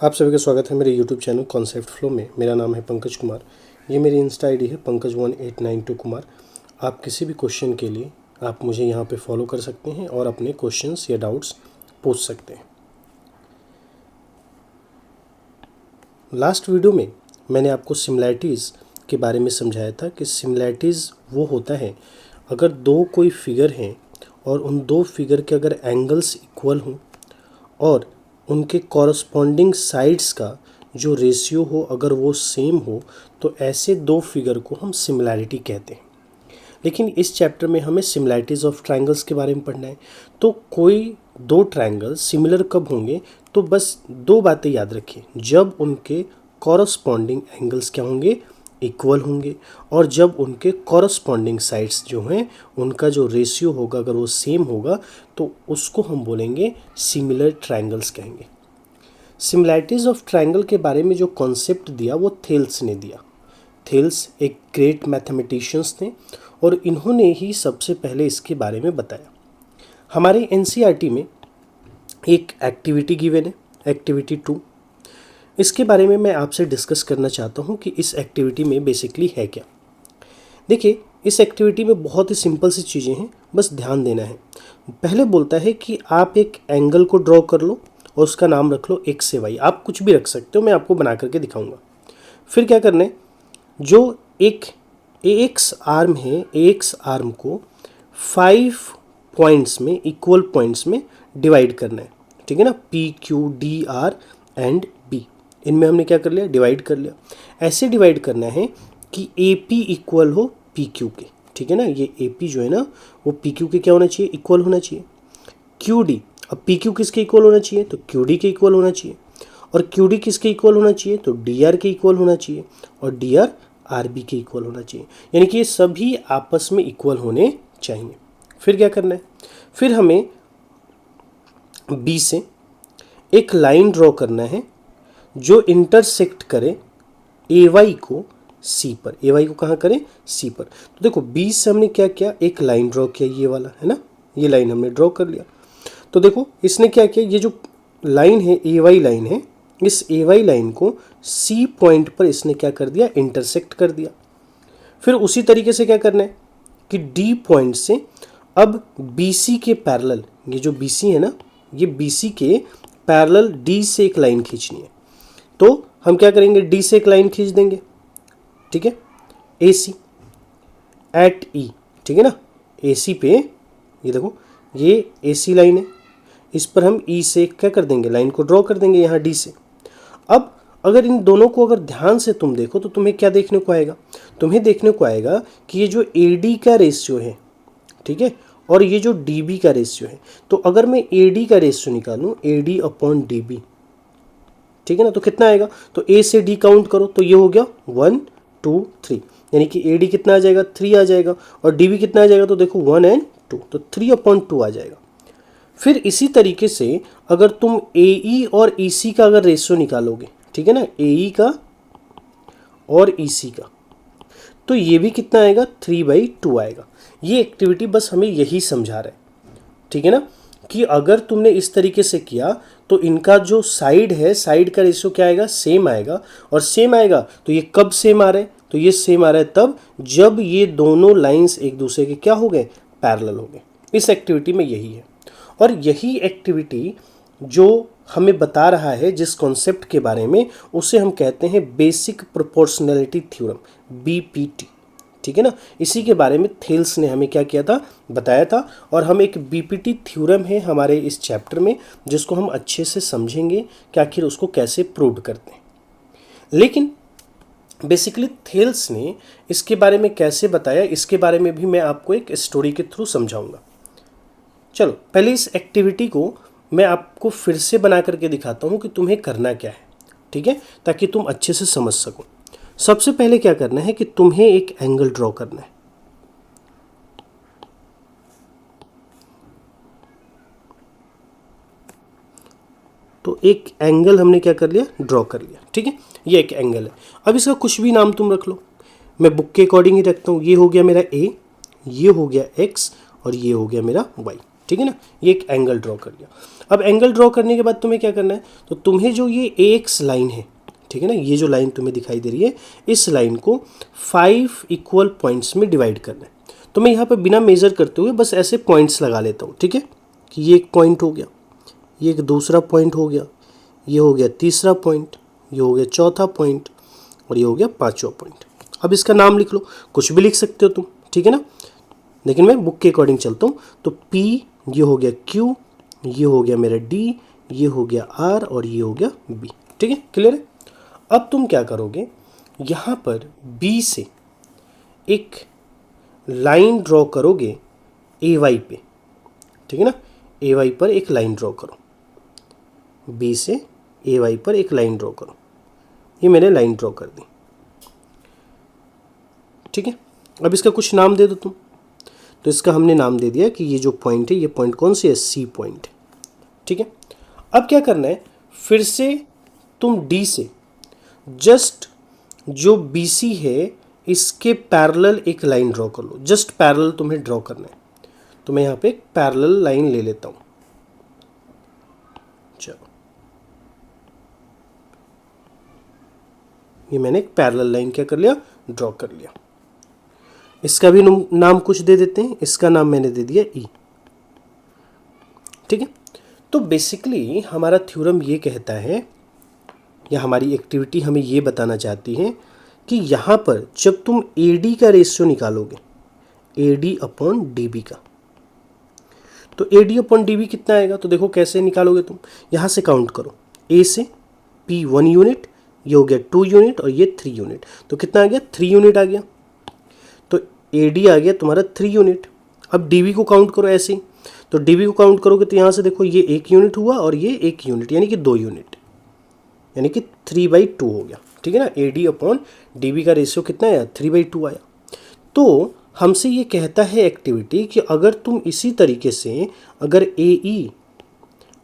आप सभी का स्वागत है मेरे यूट्यूब चैनल कॉन्सेप्ट फ्लो में। मेरा नाम है पंकज कुमार। ये मेरी इंस्टा आईडी है पंकज1892 कुमार। आप किसी भी क्वेश्चन के लिए आप मुझे यहाँ पे फॉलो कर सकते हैं और अपने क्वेश्चंस या डाउट्स पूछ सकते हैं। लास्ट वीडियो में मैंने आपको सिमिलैरिटीज़ के बारे में समझाया था कि सिमिलैरिटीज़ वो होता है अगर दो कोई फिगर हैं और उन दो फिगर के अगर एंगल्स इक्वल हों और उनके कॉरस्पॉन्डिंग साइड्स का जो रेशियो हो अगर वो सेम हो तो ऐसे दो फिगर को हम सिमिलैरिटी कहते हैं। लेकिन इस चैप्टर में हमें सिमिलैरिटीज़ ऑफ ट्रायंगल्स के बारे में पढ़ना है। तो कोई दो ट्रायंगल सिमिलर कब होंगे, तो बस दो बातें याद रखिए। जब उनके कॉरस्पॉन्डिंग एंगल्स क्या होंगे, इक्वल होंगे, और जब उनके कॉरस्पॉन्डिंग साइड्स जो हैं उनका जो रेशियो होगा अगर वो सेम होगा तो उसको हम बोलेंगे सिमिलर ट्रायंगल्स कहेंगे। सिमिलैरिटीज़ ऑफ ट्रायंगल के बारे में जो कॉन्सेप्ट दिया वो थेल्स ने दिया। थेल्स एक ग्रेट मैथमेटिशियंस थे और इन्होंने ही सबसे पहले इसके बारे में बताया। हमारे एनसीईआरटी में एक एक्टिविटी गिवन है, एक्टिविटी 2। इसके बारे में मैं आपसे डिस्कस करना चाहता हूँ कि इस एक्टिविटी में बेसिकली है क्या। देखिए, इस एक्टिविटी में बहुत ही सिंपल सी चीज़ें हैं, बस ध्यान देना है। पहले बोलता है कि आप एक एंगल को ड्रॉ कर लो और उसका नाम रख लो एक्स से वाई। आप कुछ भी रख सकते हो, मैं आपको बना करके दिखाऊंगा। फिर क्या करना है, जो एक एक्स आर्म है, एक्स आर्म को 5 पॉइंट्स में, इक्वल पॉइंट्स में डिवाइड करना है। ठीक है ना, P Q D R and B, इनमें हमने क्या कर लिया, डिवाइड कर लिया। ऐसे डिवाइड करना है कि ए पी इक्वल हो पी क्यू के। ठीक है ना, ये ए पी जो है ना वो पी क्यू के क्या होना चाहिए, इक्वल होना चाहिए। क्यू डी, अब पी क्यू किसके इक्वल होना चाहिए, तो क्यू डी के इक्वल होना चाहिए। और क्यू डी किसके इक्वल होना चाहिए, तो डी आर के इक्वल होना चाहिए। और डी आर आर बी के इक्वल होना चाहिए। यानी कि ये सभी आपस में इक्वल होने चाहिए। फिर क्या करना है, फिर हमें बी से एक लाइन ड्रॉ करना है जो इंटरसेक्ट करे ए वाई को सी पर। ए वाई को कहाँ करें, सी पर। तो देखो, बी से हमने क्या किया, एक लाइन ड्रॉ किया, ये वाला है ना, ये लाइन हमने ड्रॉ कर लिया। तो देखो इसने क्या किया, ये जो लाइन है ए वाई लाइन है, इस ए वाई लाइन को सी पॉइंट पर इसने क्या कर दिया, इंटरसेक्ट कर दिया। फिर उसी तरीके से क्या करना है कि डी पॉइंट से अब बी सी के पैरेलल, ये जो बी सी है ना, ये बी सी के पैरेलल डी से एक लाइन खींचनी है। तो हम क्या करेंगे, डी से एक लाइन खींच देंगे। ठीक है, ए सी एट ई। ठीक है ना, ए सी पे ये देखो, ये ए सी लाइन है, इस पर हम ई से क्या कर देंगे, लाइन को ड्रॉ कर देंगे यहाँ डी से। अब अगर इन दोनों को अगर ध्यान से तुम देखो तो तुम्हें क्या देखने को आएगा, तुम्हें देखने को आएगा कि ये जो ए डी का रेशियो है, ठीक है, और ये जो डी बी का रेशियो है, तो अगर मैं ए डी का रेशियो निकालूँ, A D upon D B, ठीक है ना, तो कितना आएगा, तो ए से डी काउंट करो तो ये हो गया 1 2 3, यानी कि ए डी कितना आ जाएगा, 3 आ जाएगा। और डी बी कितना आ जाएगा, तो देखो 1 और 2, तो 3/2 आ जाएगा। फिर इसी तरीके से अगर तुम ए ई और ई सी का अगर रेशियो निकालोगे, ठीक है ना, ए ई का और ई सी का, तो ये भी कितना आएगा, 3/2 आएगा। ये एक्टिविटी बस हमें यही समझा रहा है, ठीक है ना, कि अगर तुमने इस तरीके से किया तो इनका जो साइड है, साइड का रेशियो क्या आएगा, सेम आएगा। और सेम आएगा तो ये कब सेम आ रहे हैं, तो ये सेम आ रहा है तब जब ये दोनों लाइंस एक दूसरे के क्या हो गए, पैरेलल हो गए। इस एक्टिविटी में यही है। और यही एक्टिविटी जो हमें बता रहा है जिस कॉन्सेप्ट के बारे में, उसे हम कहते हैं बेसिक प्रोपोर्शनैलिटी थ्योरम, बीपीटी। ठीक है ना, इसी के बारे में थेल्स ने हमें क्या किया था, बताया था। और हम एक बीपीटी थ्योरम है हमारे इस चैप्टर में जिसको हम अच्छे से समझेंगे कि आखिर उसको कैसे प्रूव करते हैं। लेकिन बेसिकली थेल्स ने इसके बारे में कैसे बताया, इसके बारे में भी मैं आपको एक स्टोरी के थ्रू समझाऊंगा। चलो पहले इस एक्टिविटी को मैं आपको फिर से बना करके दिखाता हूँ कि तुम्हें करना क्या है, ठीक है, ताकि तुम अच्छे से समझ सको। सबसे पहले क्या करना है कि तुम्हें एक एंगल ड्रॉ करना है। तो एक एंगल हमने क्या कर लिया, ड्रॉ कर लिया। ठीक है, ये एक एंगल है। अब इसका कुछ भी नाम तुम रख लो, मैं बुक के अकॉर्डिंग ही रखता हूँ। ये हो गया मेरा ए, ये हो गया एक्स और ये हो गया मेरा वाई। ठीक ठीक है ना, ये एक एंगल ड्रॉ कर लिया। अब एंगल ड्रॉ करने के बाद तुम्हें क्या करना है, तो तुम्हें जो ये एक्स लाइन है, ठीक है ना, ये जो लाइन तुम्हें दिखाई दे रही है, इस लाइन को 5 इक्वल पॉइंट्स में डिवाइड करना है। तो मैं यहाँ पर बिना मेज़र करते हुए बस ऐसे पॉइंट्स लगा लेता हूँ, ठीक है, कि ये एक पॉइंट हो गया, ये एक दूसरा पॉइंट हो गया, ये हो गया तीसरा पॉइंट, ये हो गया चौथा पॉइंट, और ये हो गया पांचवा पॉइंट। अब इसका नाम लिख लो, कुछ भी लिख सकते हो तुम, ठीक है ना, लेकिन मैं बुक के अकॉर्डिंग चलता हूँ। तो P, ये हो गया Q, ये हो गया मेरा D, ये हो गया R, और ये हो गया B, ठीक है, क्लियर है। अब तुम क्या करोगे, यहाँ पर B से एक लाइन ड्रॉ करोगे AY पे, ठीक है ना, AY पर एक लाइन ड्रॉ करो, B से AY पर एक लाइन ड्रॉ करो। ये मैंने लाइन ड्रॉ कर दी, ठीक है। अब इसका कुछ नाम दे दो तुम। तो इसका हमने नाम दे दिया कि ये जो पॉइंट है, ये पॉइंट कौन सी है, C पॉइंट, ठीक है। अब क्या करना है, फिर से तुम D से जस्ट जो BC है इसके पैरेलल एक लाइन ड्रॉ कर लो, जस्ट पैरेलल तुम्हें ड्रॉ करना है। तो मैं यहाँ पे एक पैरेलल लाइन ले लेता हूँ, चलो, ये मैंने एक पैरेलल लाइन क्या कर लिया, ड्रॉ कर लिया। इसका भी नाम कुछ दे देते हैं, इसका नाम मैंने दे दिया E, ठीक है। तो बेसिकली हमारा थ्योरम ये कहता है, या हमारी एक्टिविटी हमें ये बताना चाहती है कि यहाँ पर जब तुम AD का रेशियो निकालोगे, AD अपॉन DB का, तो AD अपॉन DB कितना आएगा, तो देखो कैसे निकालोगे तुम, यहाँ से काउंट करो, A से P 1 यूनिट, ये हो गया 2 यूनिट, और ये 3 यूनिट, तो कितना आ गया, 3 यूनिट आ गया। तो AD आ गया तुम्हारा 3 यूनिट। अब DB को काउंट करो ऐसे ही, तो DB को काउंट करोगे तो यहाँ से देखो ये 1 यूनिट हुआ और ये 1 यूनिट, यानी कि 2 यूनिट, यानी कि 3/2 हो गया, ठीक है ना। AD अपॉन DB का रेशियो कितना आया, 3/2 आया। तो हमसे ये कहता है एक्टिविटी कि अगर तुम इसी तरीके से अगर AE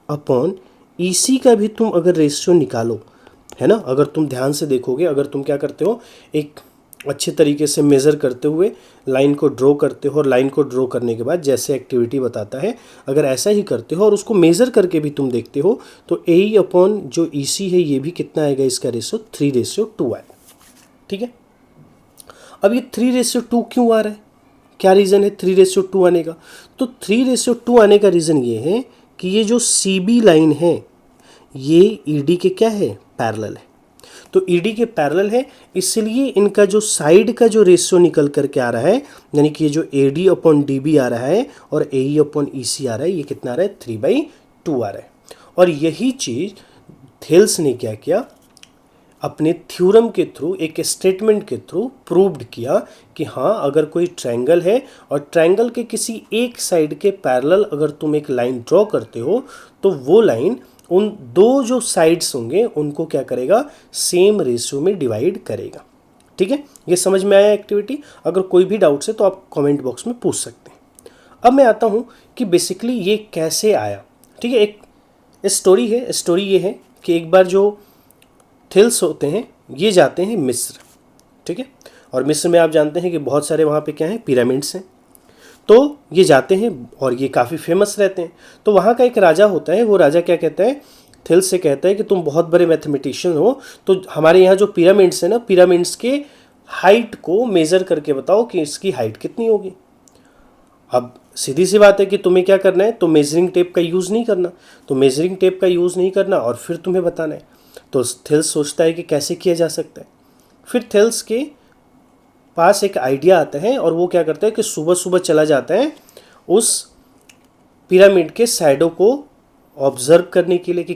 अपॉन EC का भी तुम अगर रेशियो निकालो, है ना, अगर तुम ध्यान से देखोगे, अगर तुम क्या करते हो, एक अच्छे तरीके से मेज़र करते हुए लाइन को ड्रॉ करते हो, और लाइन को ड्रॉ करने के बाद जैसे एक्टिविटी बताता है अगर ऐसा ही करते हो और उसको मेज़र करके भी तुम देखते हो, तो AE अपॉन जो EC है ये भी कितना आएगा, इसका रेशियो 3/2 आएगा, ठीक है। अब ये 3/2 क्यों आ रहा है, क्या रीज़न है 3/2 आने का, तो 3/2 आने का रीज़न ये है कि ये जो CB लाइन है ये ED के क्या है, पैरेलल है। तो ED के पैरेलल है, इसलिए इनका जो साइड का जो रेशियो निकल करके आ रहा है, यानी कि ये जो AD अपॉन DB आ रहा है और AE अपॉन EC आ रहा है, ये कितना आ रहा है, 3/2 आ रहा है। और यही चीज़ थेल्स ने क्या किया, अपने थ्योरम के थ्रू, एक स्टेटमेंट के थ्रू प्रूव्ड किया कि हाँ, अगर कोई ट्रायंगल है और ट्रायंगल के किसी एक साइड के पैरेलल अगर तुम एक लाइन ड्रॉ करते हो, तो वो लाइन उन दो जो साइड्स होंगे उनको क्या करेगा, सेम रेशियो में डिवाइड करेगा, ठीक है। ये समझ में आया एक्टिविटी। अगर कोई भी डाउट्स है तो आप कमेंट बॉक्स में पूछ सकते हैं। अब मैं आता हूँ कि बेसिकली ये कैसे आया, ठीक है। एक स्टोरी है, स्टोरी ये है कि एक बार जो थेल्स होते हैं ये जाते हैं मिस्र, ठीक है। और मिस्र में आप जानते हैं कि बहुत सारे वहाँ पे क्या हैं, पिरामिड्स हैं। तो ये जाते हैं और ये काफ़ी फेमस रहते हैं। तो वहाँ का एक राजा होता है, वो राजा क्या कहता है, थेल्स से कहता है कि तुम बहुत बड़े मैथमेटिशियन हो, तो हमारे यहाँ जो पिरामिड्स हैं ना, पिरामिड्स के हाइट को मेज़र करके बताओ कि इसकी हाइट कितनी होगी। अब सीधी सी बात है कि तुम्हें क्या करना है, तो मेजरिंग टेप का यूज़ नहीं करना, तो मेजरिंग टेप का यूज़ नहीं करना और फिर तुम्हें बताना है। तो थेल्स सोचता है कि कैसे किया जा सकता है। फिर थेल्स के पास एक आइडिया आता है और वो क्या करता है कि सुबह सुबह चला जाता है उस पिरामिड के शैडो को ऑब्जर्व करने के लिए कि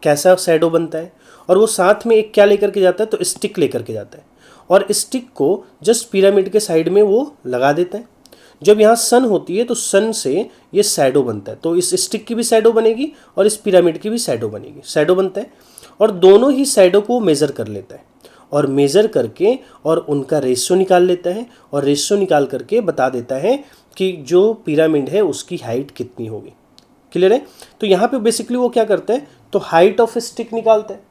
कैसा शैडो बनता है। और वो साथ में एक क्या लेकर के जाता है, तो स्टिक लेकर के जाता है और स्टिक को जस्ट पिरामिड के साइड में वो लगा देता है। जब यहाँ सन होती है तो सन से ये शैडो बनता है, तो इस स्टिक की भी शैडो बनेगी और इस पिरामिड की भी शैडो बनेगी, शैडो बनता है। और दोनों ही शैडो को मेज़र कर लेता है और मेज़र करके और उनका रेशियो निकाल लेता है और रेशियो निकाल करके बता देता है कि जो पिरामिड है उसकी हाइट कितनी होगी। क्लियर है। तो यहाँ पे बेसिकली वो क्या करता है, तो हाइट ऑफ स्टिक निकालता है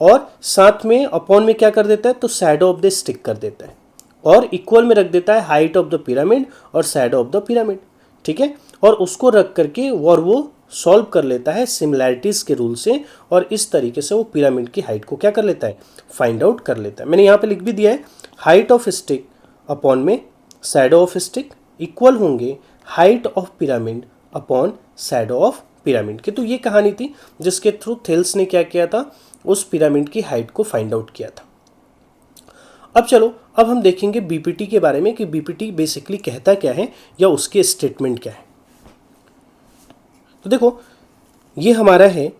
और साथ में अपॉन में क्या कर देता है, तो शैडो ऑफ द स्टिक कर देता है और इक्वल में रख देता है हाइट ऑफ द पिरामिड और शैडो ऑफ द पिरामिड, ठीक है। और उसको रख करके और वो सॉल्व कर लेता है सिमिलैरिटीज़ के रूल से, और इस तरीके से वो पिरामिड की हाइट को क्या कर लेता है, फाइंड आउट कर लेता है। मैंने यहाँ पे लिख भी दिया है, हाइट ऑफ स्टिक अपॉन में शैडो ऑफ स्टिक इक्वल होंगे height of pyramid upon shadow of pyramid की। तो ये कहानी थी जिसके थ्रू थेल्स ने क्या किया था, उस पिरामिड की हाइट को फाइंड आउट किया था। अब चलो, अब हम देखेंगे बीपीटी के बारे में कि बीपीटी बेसिकली कहता क्या है या उसके स्टेटमेंट क्या है। तो देखो, ये हमारा है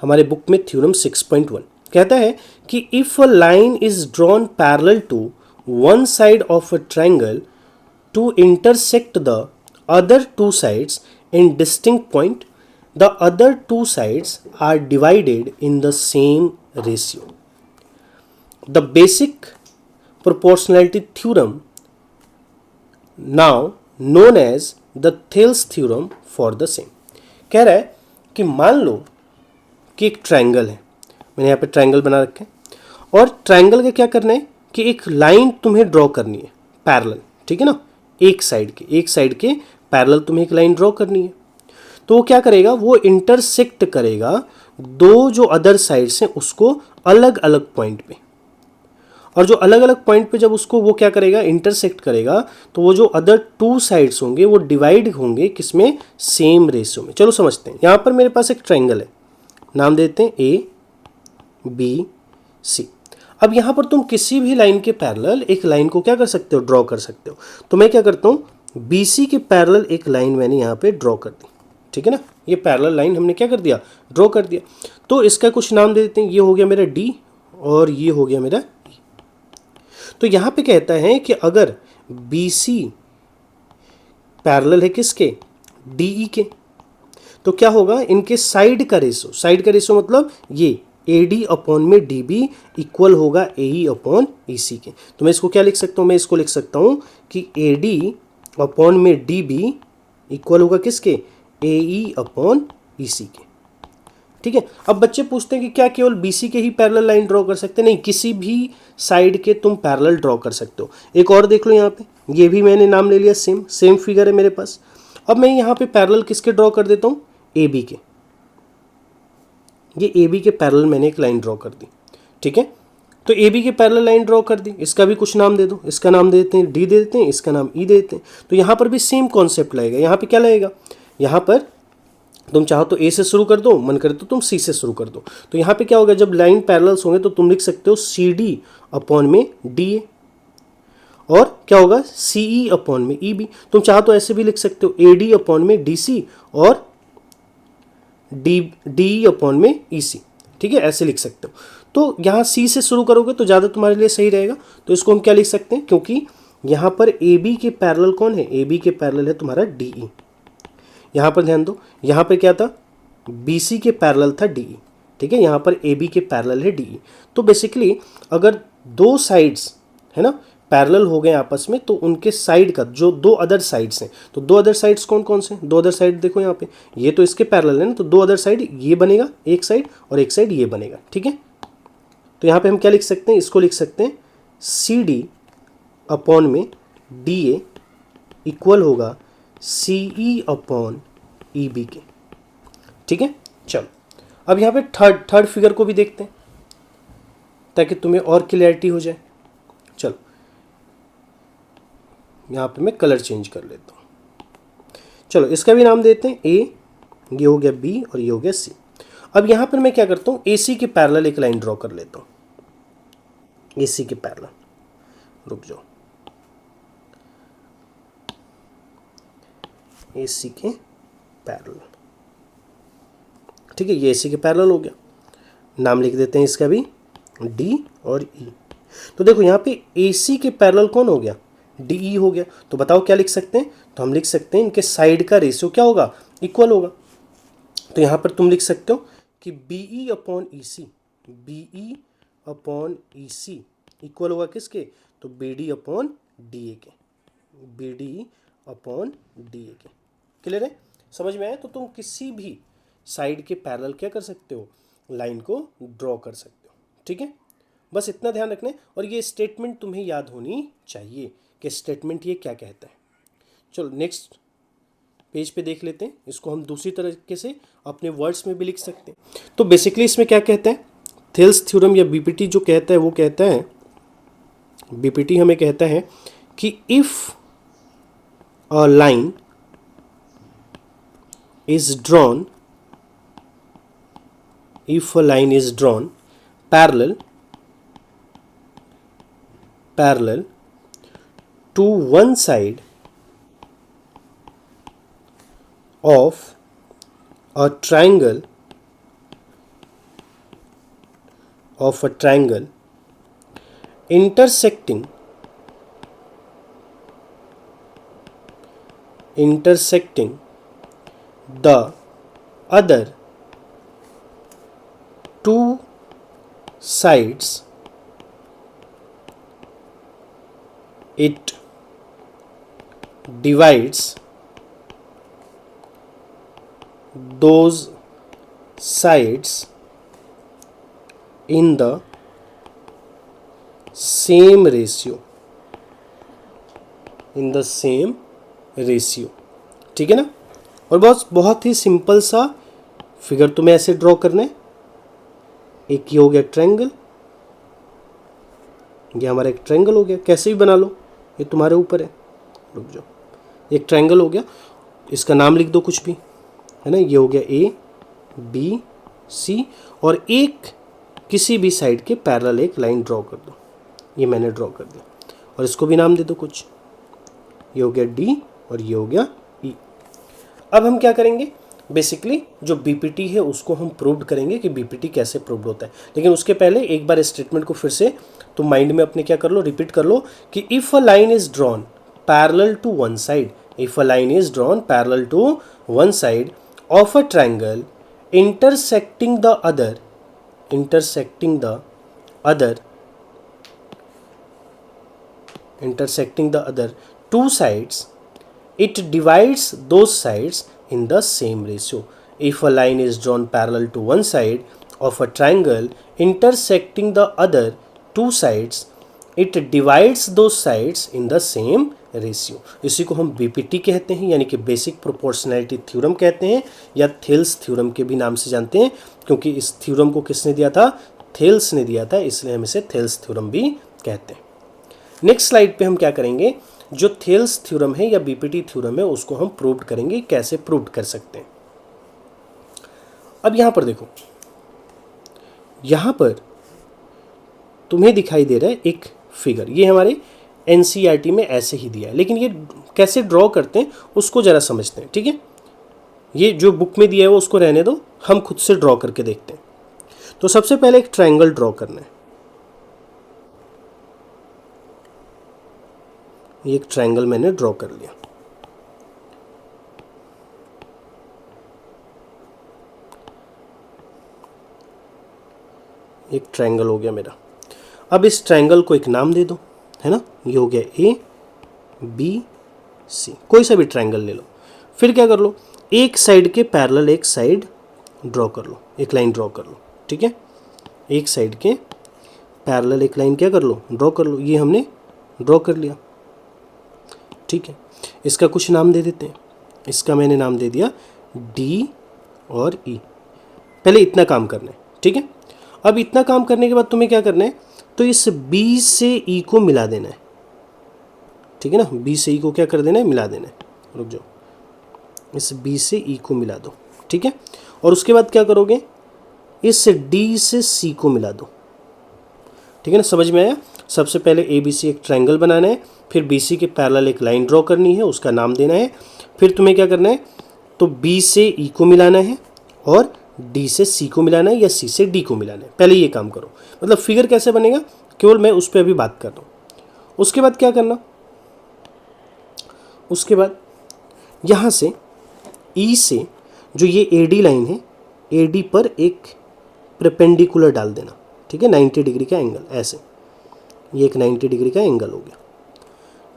हमारे बुक में थ्योरम 6.1 कहता है कि if a line is drawn parallel to one side of a triangle to intersect the other two sides in distinct point, the other two sides are divided in the same ratio. The basic proportionality theorem, now known as the Thales theorem for the same। कह रहा है कि मान लो कि एक triangle है, मैंने यहाँ पे ट्रायंगल बना रखा है, और ट्रायंगल का क्या करना है कि एक लाइन तुम्हें ड्रॉ करनी है पैरेलल, ठीक है ना, एक साइड के पैरेलल तुम्हें एक लाइन ड्रॉ करनी है। तो वो क्या करेगा, वो इंटरसेक्ट करेगा दो जो अदर साइड्स हैं उसको अलग अलग पॉइंट पे, और जो अलग अलग पॉइंट पे जब उसको वो क्या करेगा, इंटरसेक्ट करेगा, तो वो जो अदर टू साइड्स होंगे वो डिवाइड होंगे किसमें, सेम रेशियो में। चलो समझते हैं। यहाँ पर मेरे पास एक ट्रायंगल है, नाम देते हैं ए बी सी। अब यहाँ पर तुम किसी भी लाइन के पैरेलल एक लाइन को क्या कर सकते हो, ड्रॉ कर सकते हो। तो मैं क्या करता हूँ, बी सी के पैरेलल एक लाइन मैंने यहाँ पे ड्रॉ कर दी, ठीक है ना, ये पैरेलल लाइन हमने क्या कर दिया, ड्रॉ कर दिया। तो इसका कुछ नाम दे देते हैं, ये हो गया मेरा डी और ये हो गया मेरा। तो यहां पे कहता है कि अगर BC पैरेलल है किसके, DE के, तो क्या होगा, इनके साइड का रेशो मतलब ये AD अपॉन में DB इक्वल होगा AE अपॉन EC के। तो मैं इसको क्या लिख सकता हूं, मैं इसको लिख सकता हूं कि AD अपॉन में DB इक्वल होगा किसके, AE अपॉन EC के, ठीक है। अब बच्चे पूछते हैं कि क्या केवल BC के ही पैरेलल लाइन ड्रॉ कर सकते हैं, नहीं, किसी भी साइड के तुम पैरेलल ड्रॉ कर सकते हो। एक और देख लो यहाँ पे, ये भी मैंने नाम ले लिया, सेम फिगर है मेरे पास। अब मैं यहाँ पे पैरेलल किसके ड्रॉ कर देता हूँ, AB के, ये AB के पैरेलल मैंने एक लाइन ड्रॉ कर दी, ठीक है। तो AB के पैरेलल लाइन ड्रॉ कर दी, इसका भी कुछ नाम दे दो, इसका नाम दे देते हैं D दे देते हैं, इसका नाम E दे देते हैं। तो यहाँ पर भी सेम कॉन्सेप्ट लगेगा। यहाँ पे क्या लगेगा, यहाँ पर तुम चाहो तो A से शुरू कर दो, मन करे तो तुम C से शुरू कर दो। तो यहाँ पे क्या होगा, जब लाइन पैरेलल्स होंगे तो तुम लिख सकते हो CD अपॉन में DA, और क्या होगा CE अपॉन में EB। तुम चाहो तो ऐसे भी लिख सकते हो AD अपॉन में DC और DE अपॉन में EC, ठीक है, ऐसे लिख सकते हो। तो यहाँ C से शुरू करोगे तो ज़्यादा तुम्हारे लिए सही रहेगा। तो इसको हम क्या लिख सकते हैं, क्योंकि यहाँ पर AB के पैरेलल कौन है, AB के पैरेलल है तुम्हारा DE। यहाँ पर ध्यान दो, यहाँ पर क्या था, BC के पैरेलल था DE, ठीक है, यहाँ पर AB के पैरेलल है DE। तो बेसिकली अगर दो साइड्स है ना पैरेलल हो गए आपस में, तो उनके साइड का जो दो अदर साइड्स हैं, तो दो अदर साइड्स कौन कौन से, दो अदर साइड देखो यहाँ पे, ये तो इसके पैरेलल है ना, तो दो अदर साइड ये बनेगा एक साइड, और एक साइड ये बनेगा, ठीक है। तो यहाँ पे हम क्या लिख सकते हैं, इसको लिख सकते हैं CD अपॉन में DA इक्वल होगा CE अपॉन EB के, ठीक है। चलो, अब यहाँ पे थर्ड फिगर को भी देखते हैं ताकि तुम्हें और क्लियरिटी हो जाए। चलो, यहाँ पे मैं कलर चेंज कर लेता हूँ। चलो, इसका भी नाम देते हैं A, ये हो गया B और ये हो गया C। अब यहाँ पर मैं क्या करता हूँ, AC के पैरेलल एक लाइन ड्रॉ कर लेता हूँ, AC के पैरेलल, रुक जाओ, AC के पैरेलल, ठीक है, ये AC के पैरेलल हो गया। नाम लिख देते हैं इसका भी D और E। तो देखो यहाँ पे AC के पैरेलल कौन हो गया, DE हो गया। तो बताओ क्या लिख सकते हैं, तो हम लिख सकते हैं इनके साइड का रेशियो क्या होगा, इक्वल होगा। तो यहाँ पर तुम लिख सकते हो कि BE upon EC, BE upon EC equal होगा किसके, तो BD अपॉन DA के, BD अपॉन DA के। क्लियर है, समझ में आया। तो तुम किसी भी साइड के पैरेलल क्या कर सकते हो, लाइन को ड्रॉ कर सकते हो, ठीक है। बस इतना ध्यान रखना है, और ये स्टेटमेंट तुम्हें याद होनी चाहिए कि स्टेटमेंट ये क्या कहता है। चलो नेक्स्ट पेज पे देख लेते हैं। इसको हम दूसरी तरीके से अपने वर्ड्स में भी लिख सकते हैं। तो बेसिकली इसमें क्या कहते हैं, थेल्स थ्योरम या बीपीटी जो कहता है वो कहता है, बीपीटी हमें कहता है कि if a line is drawn, if a line is drawn parallel to one side of a triangle intersecting the other two sides, it divides those sides in the same ratio, ठीक है ना। और बहुत ही simple सा figure तुम्हें ऐसे draw करना है। एक ये हो गया ट्रायंगल, ये हमारा एक ट्रायंगल हो गया, कैसे भी बना लो, ये तुम्हारे ऊपर है। रुक जाओ, एक ट्रायंगल हो गया, इसका नाम लिख दो कुछ भी, है ना। ये हो गया ए बी सी, और एक किसी भी साइड के पैरेलल एक लाइन ड्रॉ कर दो। ये मैंने ड्रॉ कर दिया, और इसको भी नाम दे दो कुछ। ये हो गया डी और ये हो गया ई। अब हम क्या करेंगे, बेसिकली जो बीपीटी है उसको हम प्रूव करेंगे कि बीपीटी कैसे प्रूव होता है। लेकिन उसके पहले एक बार स्टेटमेंट को फिर से तो माइंड में अपने क्या कर लो, रिपीट कर लो कि if a line is drawn parallel to one side, if a line is drawn parallel to one side of a triangle intersecting the other two sides, it divides those sides in the same ratio. If a line is drawn parallel to one side of a triangle intersecting the other two sides, it divides those sides in the same ratio. इसी को हम BPT कहते हैं, यानी कि basic proportionality theorem कहते हैं, या थेल्स थ्योरम के भी नाम से जानते हैं, क्योंकि इस थ्योरम को किसने दिया था, थेल्स ने दिया था, इसलिए हम इसे थेल्स थ्योरम भी कहते हैं। नेक्स्ट स्लाइड पे हम क्या करेंगे, जो थेल्स थ्योरम है या बीपीटी थ्योरम है उसको हम प्रूव करेंगे, कैसे प्रूव कर सकते हैं। अब यहाँ पर देखो, यहाँ पर तुम्हें दिखाई दे रहा है एक फिगर, ये हमारे एनसीईआरटी में ऐसे ही दिया है, लेकिन ये कैसे ड्रॉ करते हैं उसको ज़रा समझते हैं, ठीक है। ये जो बुक में दिया है वो उसको रहने दो, हम खुद से ड्रॉ करके देखते हैं। तो सबसे पहले एक ट्रायंगल ड्रॉ करना है। ये एक ट्रायंगल मैंने ड्रॉ कर लिया। एक ट्रायंगल हो गया मेरा। अब इस ट्रायंगल को एक नाम दे दो, है ना। ये हो गया ए बी सी, कोई सा भी ट्रायंगल ले लो। फिर क्या कर लो, एक साइड के पैरेलल एक साइड ड्रॉ कर लो, एक लाइन ड्रॉ कर लो, ठीक है। एक साइड के पैरेलल एक लाइन क्या कर लो, ड्रॉ कर लो। ये हमने ड्रॉ कर लिया, ठीक है। इसका कुछ नाम दे देते हैं। इसका मैंने नाम दे दिया डी और ई। पहले इतना काम करना है, ठीक है। अब इतना काम करने के बाद तुम्हें क्या करना है, तो इस बी से ई को मिला देना है, ठीक है ना। बी से ई को क्या कर देना है, मिला देना है। रुक जाओ, इस बी से ई को मिला दो, ठीक है। और उसके बाद क्या करोगे, इस डी से सी को मिला दो, ठीक है ना। समझ में आया। सबसे पहले ए बी सी एक ट्रायंगल बनाना है, फिर बी सी के पैरेलल एक लाइन ड्रॉ करनी है, उसका नाम देना है। फिर तुम्हें क्या करना है, तो बी से ई को मिलाना है और डी से सी को मिलाना है, या सी से डी को मिलाना है। पहले ये काम करो, मतलब फिगर कैसे बनेगा केवल मैं उस पर अभी बात कर रहा हूँ। उसके बाद क्या करना, उसके बाद यहाँ से ई से जो ये ए डी लाइन है, ए डी पर एक परपेंडिकुलर डाल देना, ठीक है। 90 डिग्री का एंगल, ऐसे ये एक 90 डिग्री का एंगल हो गया,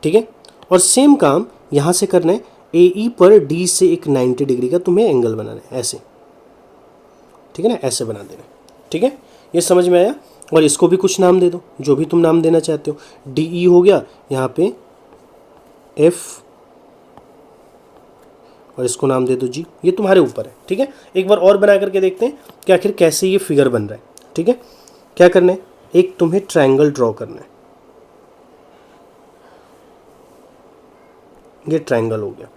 ठीक है। और सेम काम यहाँ से करना है, ए ई पर डी से एक 90 डिग्री का तुम्हें एंगल बनाना है, ऐसे, ठीक है ना। ऐसे बना देना, ठीक है। ये समझ में आया। और इसको भी कुछ नाम दे दो, जो भी तुम नाम देना चाहते हो। डी ई हो गया, यहाँ पे एफ और इसको नाम दे दो जी। ये तुम्हारे ऊपर है, ठीक है। एक बार और बना करके देखते हैं कि आखिर कैसे ये फिगर बन रहा है, ठीक है। क्या करना है, एक तुम्हें ट्रायंगल ड्रॉ करना है। ये ट्रायंगल हो गया,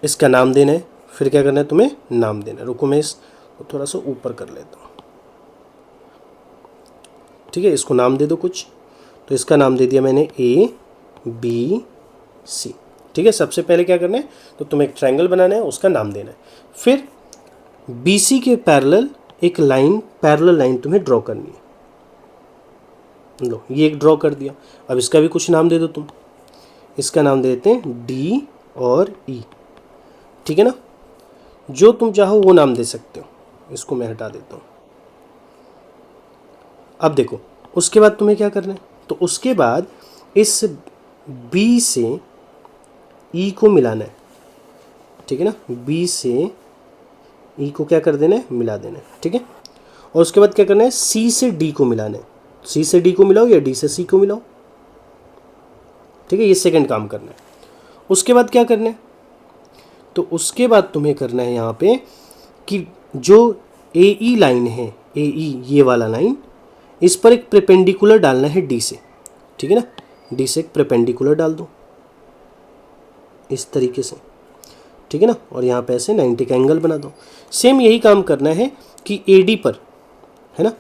इसका नाम देना है। फिर क्या करना है, तुम्हें नाम देना है। रुको मैं इसको थोड़ा सा ऊपर कर लेता हूँ, ठीक है। इसको नाम दे दो कुछ, तो इसका नाम दे दिया मैंने ABC, ठीक है। सबसे पहले क्या करना है, तो तुम्हें एक ट्रायंगल बनाना है, उसका नाम देना है। फिर BC के पैरेलल एक लाइन, पैरेलल लाइन तुम्हें ड्रॉ करनी है। लो ये एक ड्रॉ कर दिया। अब इसका भी कुछ नाम दे दो तुम। इसका नाम दे देते हैं D और E, ठीक है ना। जो तुम चाहो वो नाम दे सकते हो। इसको मैं हटा देता हूँ। अब देखो उसके बाद तुम्हें क्या करना है, तो उसके बाद इस B से E को मिलाना है, ठीक है ना। B से E को क्या कर देना है, मिला देना है, ठीक है। और उसके बाद क्या करना है, C से D को मिलाना है। C से D को मिलाओ या D से C को मिलाओ, ठीक है। ये सेकंड काम करना है। उसके बाद क्या करना है, तो उसके बाद तुम्हें करना है यहाँ पे कि जो AE लाइन है, AE ये वाला लाइन, इस पर एक परपेंडिकुलर डालना है D से, ठीक है ना। D से एक परपेंडिकुलर डाल दो इस तरीके से, ठीक है ना। और यहाँ पे ऐसे 90 का एंगल बना दो। सेम यही काम करना है कि AD पर, है ना,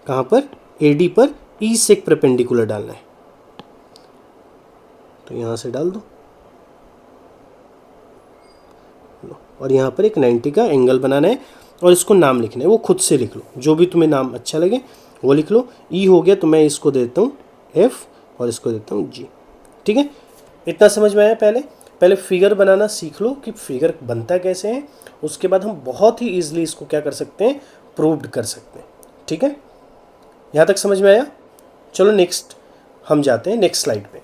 कहाँ पर, AD पर E से एक परपेंडिकुलर डालना है, तो यहाँ से डाल दो। और यहाँ पर एक 90 का एंगल बनाना है और इसको नाम लिखना है। वो खुद से लिख लो, जो भी तुम्हें नाम अच्छा लगे वो लिख लो। E हो गया तो मैं इसको देता हूँ F और इसको देता हूँ G, ठीक है। इतना समझ में आया। पहले फिगर बनाना सीख लो कि फिगर बनता कैसे है। उसके बाद हम बहुत ही ईजिली इसको क्या कर सकते हैं, प्रूव्ड कर सकते हैं, ठीक है। यहाँ तक समझ में आया। चलो नेक्स्ट हम जाते हैं नेक्स्ट स्लाइड पे।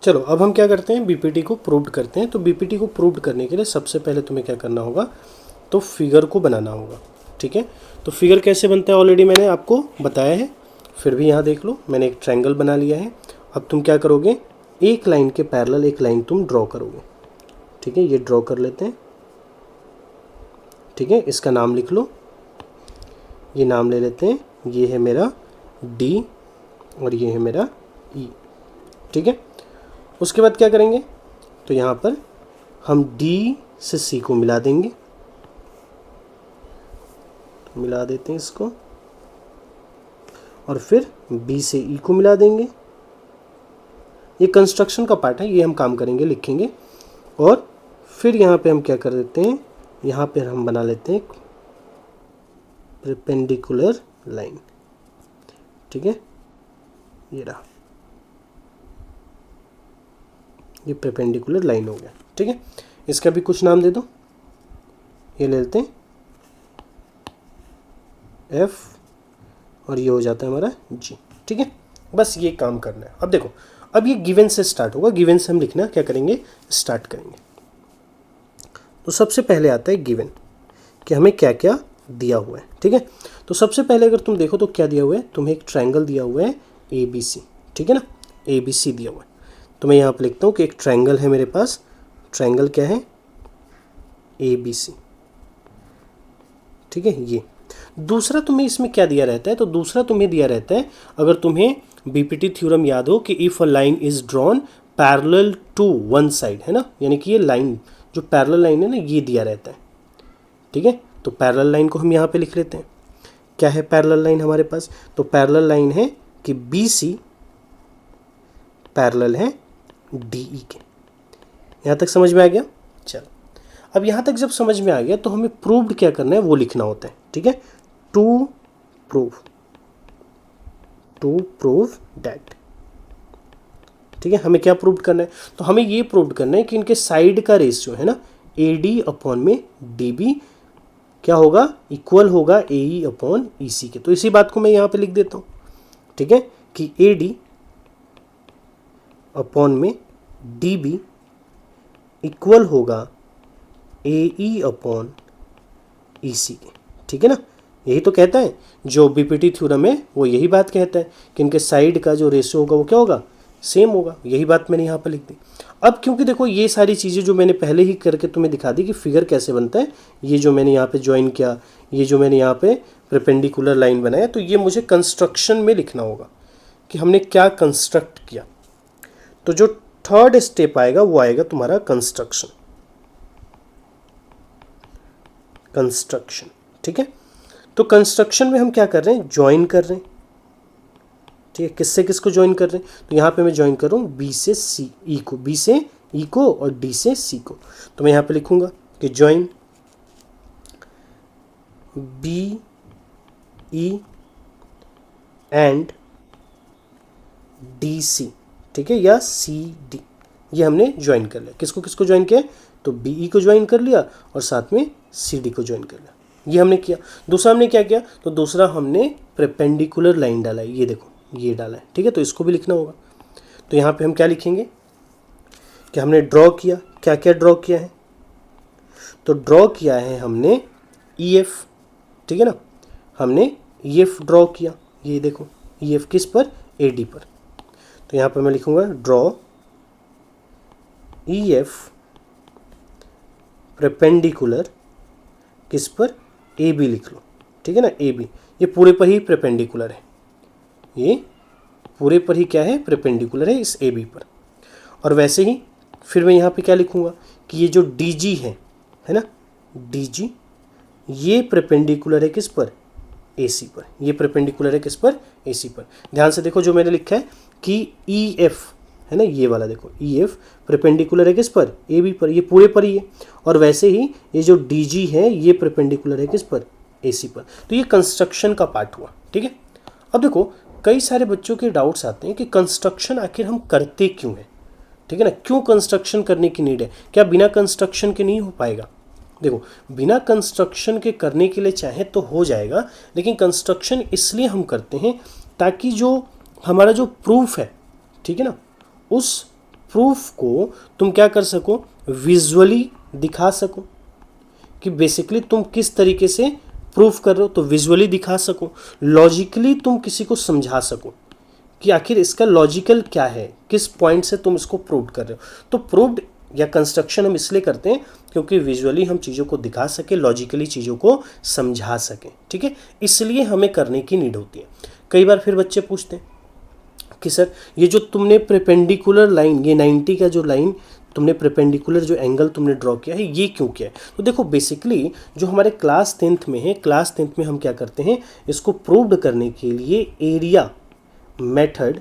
चलो अब हम क्या करते हैं, बीपीटी को प्रूव्ड करते हैं। तो बीपीटी को प्रूव्ड करने के लिए सबसे पहले तुम्हें क्या करना होगा, तो फिगर को बनाना होगा, ठीक है। तो फिगर कैसे बनता है ऑलरेडी मैंने आपको बताया है, फिर भी यहाँ देख लो। मैंने एक ट्रायंगल बना लिया है। अब तुम क्या करोगे, एक लाइन के पैरेलल एक लाइन तुम ड्रॉ करोगे, ठीक है। ये ड्रॉ कर लेते हैं, ठीक है। इसका नाम लिख लो। ये नाम ले लेते हैं, ये है मेरा D और ये है मेरा E, ठीक है। उसके बाद क्या करेंगे, तो यहाँ पर हम D से C को मिला देंगे, तो मिला देते हैं इसको। और फिर B से E को मिला देंगे। ये कंस्ट्रक्शन का पार्ट है, ये हम काम करेंगे, लिखेंगे। और फिर यहाँ पे हम क्या कर देते हैं, यहाँ पे हम बना लेते हैं एक परपेंडिकुलर लाइन, ठीक है। ये रहा, ये परपेंडिकुलर लाइन हो गया, ठीक है। इसका भी कुछ नाम दे दो। ये ले लेते हैं F और ये हो जाता है हमारा G, ठीक है। बस ये काम करना है। अब देखो, अब ये गिवन से स्टार्ट होगा। गिवन से हम लिखना क्या करेंगे, स्टार्ट करेंगे। तो सबसे पहले आता है गिवन, कि हमें क्या क्या दिया हुआ है, ठीक है। तो सबसे पहले अगर तुम देखो तो क्या दिया हुआ है, तुम्हें एक ट्रायंगल दिया हुआ है ABC, ठीक है ना। ABC दिया हुआ है। तो मैं यहाँ पर लिखता हूँ कि एक ट्रायंगल है मेरे पास। ट्रायंगल क्या है, ABC, ठीक है। ये दूसरा तुम्हें इसमें क्या दिया रहता है, तो दूसरा तुम्हें दिया रहता है, अगर तुम्हें बीपीटी थ्योरम याद हो कि if a line is drawn parallel to one side, है ना, यानी कि ये लाइन जो पैरेलल लाइन है ना, ये दिया रहता है, ठीक है। तो पैरेलल लाइन को हम यहाँ पे लिख लेते हैं। क्या है पैरेलल लाइन हमारे पास, तो पैरेलल लाइन है कि BC पैरेलल है DE के। यहाँ तक समझ में आ गया। चलो अब यहाँ तक जब समझ में आ गया तो हमें प्रूव्ड क्या करना है वो लिखना होता है, ठीक है। टू प्रूव दैट, ठीक है। हमें क्या प्रूव करना है, तो हमें ये प्रूव करना है कि इनके साइड का रेशियो है ना, AD अपॉन में DB क्या होगा, इक्वल होगा AE अपॉन EC के। तो इसी बात को मैं यहाँ पे लिख देता हूँ, ठीक है, कि AD अपॉन में DB इक्वल होगा AE अपॉन EC के, ठीक है ना। यही तो कहता है जो बीपीटी थ्योरम है, वो यही बात कहता है कि इनके साइड का जो रेशियो होगा वो क्या होगा, सेम होगा। यही बात मैंने यहाँ पर लिख दी। अब क्योंकि देखो ये सारी चीज़ें जो मैंने पहले ही करके तुम्हें दिखा दी कि फिगर कैसे बनता है, ये जो मैंने यहाँ पे ज्वाइन किया, ये जो मैंने यहाँ पे परपेंडिकुलर लाइन बनाया, तो ये मुझे कंस्ट्रक्शन में लिखना होगा कि हमने क्या कंस्ट्रक्ट किया। तो जो थर्ड स्टेप आएगा वो आएगा तुम्हारा कंस्ट्रक्शन। कंस्ट्रक्शन, ठीक है। तो कंस्ट्रक्शन में हम क्या कर रहे हैं, ज्वाइन कर रहे हैं, ठीक है। किससे किसको ज्वाइन कर रहे हैं, तो यहाँ पे मैं ज्वाइन कर रहा हूँ बी से सी ई को, बी से ई को और डी से सी को। तो मैं यहाँ पे लिखूंगा कि join B E and D C, ठीक है, या सी डी। ये हमने ज्वाइन कर लिया। किसको किसको ज्वाइन किया, तो बी ई को ज्वाइन कर लिया और साथ में सी डी को ज्वाइन कर लिया। ये हमने किया। दूसरा हमने क्या किया, तो दूसरा हमने परपेंडिकुलर लाइन डाला है, ये देखो ये डाला है, ठीक है। तो इसको भी लिखना होगा। तो यहाँ पे हम क्या लिखेंगे कि हमने ड्रॉ किया, क्या क्या ड्रॉ किया है, तो ड्रॉ किया है हमने ई एफ, ठीक है ना। हमने ई एफ ड्रॉ किया, ये देखो ई एफ किस पर, ए डी पर। तो यहाँ पर मैं लिखूंगा ड्रॉ ई एफ परपेंडिकुलर किस पर, ए बी लिख लो, ठीक है ना, ए बी। ये पूरे पर ही परपेंडिकुलर है, ये पूरे पर ही क्या है, परपेंडिकुलर है इस ए बी पर। और वैसे ही फिर मैं यहाँ पे क्या लिखूँगा कि ये जो डी जी है ना, डी जी, ये परपेंडिकुलर है किस पर, ए सी पर। ये परपेंडिकुलर है किस पर, ए सी पर। ध्यान से देखो जो मैंने लिखा है कि ई एफ है ना, ये वाला देखो ई एफ परपेंडिकुलर है किस पर, ए बी पर, ये पूरे पर ही है। और वैसे ही ये जो डी जी है ये परपेंडिकुलर है किस पर, ए सी पर। तो ये कंस्ट्रक्शन का पार्ट हुआ, ठीक है। अब देखो कई सारे बच्चों के डाउट्स आते हैं कि कंस्ट्रक्शन आखिर हम करते क्यों हैं, ठीक है ना, क्यों कंस्ट्रक्शन करने की नीड है, क्या बिना कंस्ट्रक्शन के नहीं हो पाएगा। देखो बिना कंस्ट्रक्शन के करने के लिए चाहे तो हो जाएगा, लेकिन कंस्ट्रक्शन इसलिए हम करते हैं ताकि जो हमारा जो प्रूफ है, ठीक है ना, उस प्रूफ को तुम क्या कर सको, विजुअली दिखा सको कि बेसिकली तुम किस तरीके से प्रूफ कर रहे हो, तो विजुअली दिखा सको। लॉजिकली तुम किसी को समझा सको कि आखिर इसका लॉजिकल क्या है, किस पॉइंट से तुम इसको प्रूव कर रहे हो। तो प्रूव्ड या कंस्ट्रक्शन हम इसलिए करते हैं क्योंकि विजुअली हम चीज़ों को दिखा सके, लॉजिकली चीज़ों को समझा सकें, ठीक है। इसलिए हमें करने की नीड होती है। कई बार फिर बच्चे पूछते हैं कि सर ये जो तुमने परपेंडिकुलर लाइन, ये 90 का जो लाइन तुमने परपेंडिकुलर जो एंगल तुमने ड्रॉ किया है, ये क्यों किया है। तो देखो बेसिकली जो हमारे क्लास 10th में है, क्लास 10th में हम क्या करते हैं, इसको प्रूव्ड करने के लिए एरिया मेथड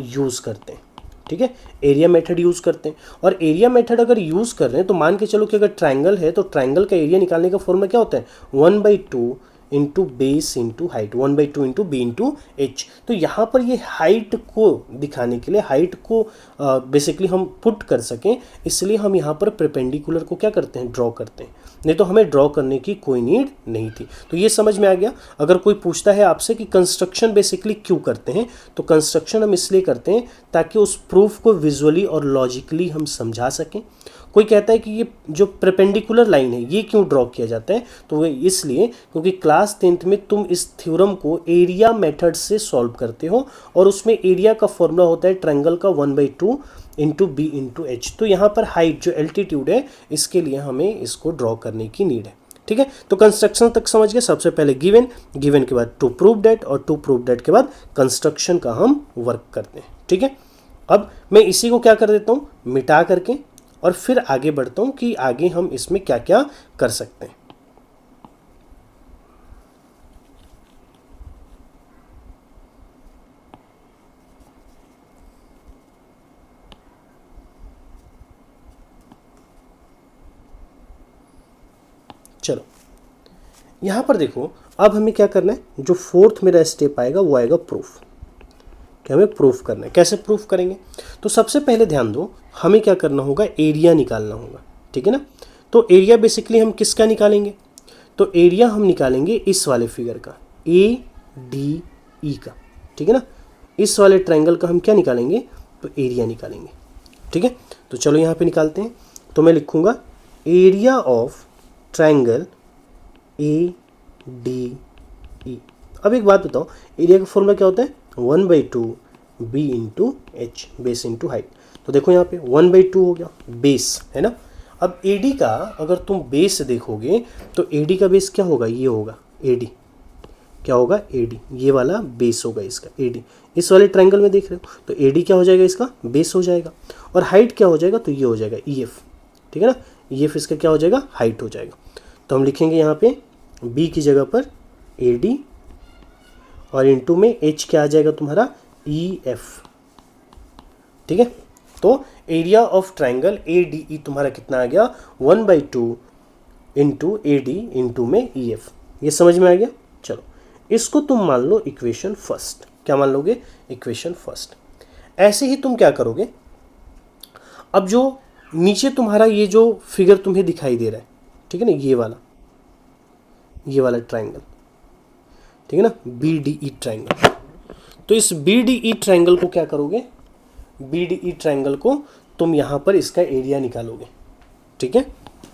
यूज़ करते हैं, ठीक है। एरिया मेथड यूज़ करते हैं। और एरिया मेथड अगर यूज़ कर रहे हैं तो मान के चलो कि अगर ट्रायंगल है तो ट्रायंगल का एरिया निकालने का फॉर्मूला क्या होता है, 1/2 into base into height, 1/2 into B into H. तो यहाँ पर ये हाइट को दिखाने के लिए, हाइट को बेसिकली हम पुट कर सकें, इसलिए हम यहाँ पर परपेंडिकुलर को क्या करते हैं, ड्रॉ करते हैं। नहीं तो हमें ड्रॉ करने की कोई नीड नहीं थी। तो ये समझ में आ गया। अगर कोई पूछता है आपसे कि कंस्ट्रक्शन बेसिकली क्यों करते हैं, तो कंस्ट्रक्शन हम इसलिए करते हैं ताकि उस प्रूफ को विजुअली और लॉजिकली हम समझा सकें। कोई कहता है कि ये जो परपेंडिकुलर लाइन है ये क्यों ड्रॉ किया जाता है, तो वो इसलिए क्योंकि क्लास 10th में तुम इस थ्योरम को एरिया मेथड से सॉल्व करते हो और उसमें एरिया का फॉर्मूला होता है ट्रायंगल का 1/2 इंटू बी इंटू एच। तो यहाँ पर हाइट जो एल्टीट्यूड है, इसके लिए हमें इसको ड्रॉ करने की नीड है, ठीक है। तो कंस्ट्रक्शन तक समझ गए। सबसे पहले गिवन, गिवन के बाद टू प्रूव दैट, और टू प्रूव दैट के बाद कंस्ट्रक्शन का हम वर्क करते हैं, ठीक है। अब मैं इसी को क्या कर देता हूँ, मिटा करके, और फिर आगे बढ़ता हूँ कि आगे हम इसमें क्या क्या कर सकते हैं। चलो यहाँ पर देखो, अब हमें क्या करना है, जो फोर्थ मेरा स्टेप आएगा वो आएगा प्रूफ, कि हमें प्रूफ करना है। कैसे प्रूफ करेंगे, तो सबसे पहले ध्यान दो, हमें क्या करना होगा, एरिया निकालना होगा, ठीक है ना। तो एरिया बेसिकली हम किसका निकालेंगे, तो एरिया हम निकालेंगे इस वाले फिगर का, ए डी ई का, ठीक है ना। इस वाले ट्रायंगल का हम क्या निकालेंगे, तो एरिया निकालेंगे, ठीक है। तो चलो यहाँ पे निकालते हैं। तो मैं लिखूँगा area of triangle A D ई। अब एक बात बताओ, एरिया का फॉर्मूला क्या होता है, 1/2 B into H, base into height. तो देखो यहाँ पे 1/2 हो गया बेस, है ना। अब ए डी का अगर तुम बेस देखोगे तो ए डी का बेस क्या होगा, ये होगा ए डी, क्या होगा ए डी, ये वाला बेस होगा इसका ए डी। इस वाले ट्रायंगल में देख रहे हो तो ए डी क्या हो जाएगा, इसका बेस हो जाएगा। और हाइट क्या हो जाएगा, तो ये हो जाएगा ई एफ, ठीक है ना। ई एफ इसका क्या हो जाएगा, हाइट हो जाएगा। तो हम लिखेंगे यहाँ पे बी की जगह पर ए डी और इंटू में एच क्या आ जाएगा तुम्हारा, ई एफ, ठीक है। तो area of triangle A D ई तुम्हारा कितना आ गया, 1/2 इंटू ए डी इंटू में ई एफ। ये समझ में आ गया। चलो इसको तुम मान लो इक्वेशन फर्स्ट। क्या मान लोगे, इक्वेशन फर्स्ट। ऐसे ही तुम क्या करोगे, अब जो नीचे तुम्हारा ये जो फिगर तुम्हें दिखाई दे रहा है, ठीक है ना, ये वाला ट्राइंगल, ठीक है ना, बी डी ई ट्राइंगल। तो इस बी डी ई ट्राइंगल को क्या करोगे, बी डी ई ट्राइंगल को तुम यहाँ पर इसका एरिया निकालोगे, ठीक है।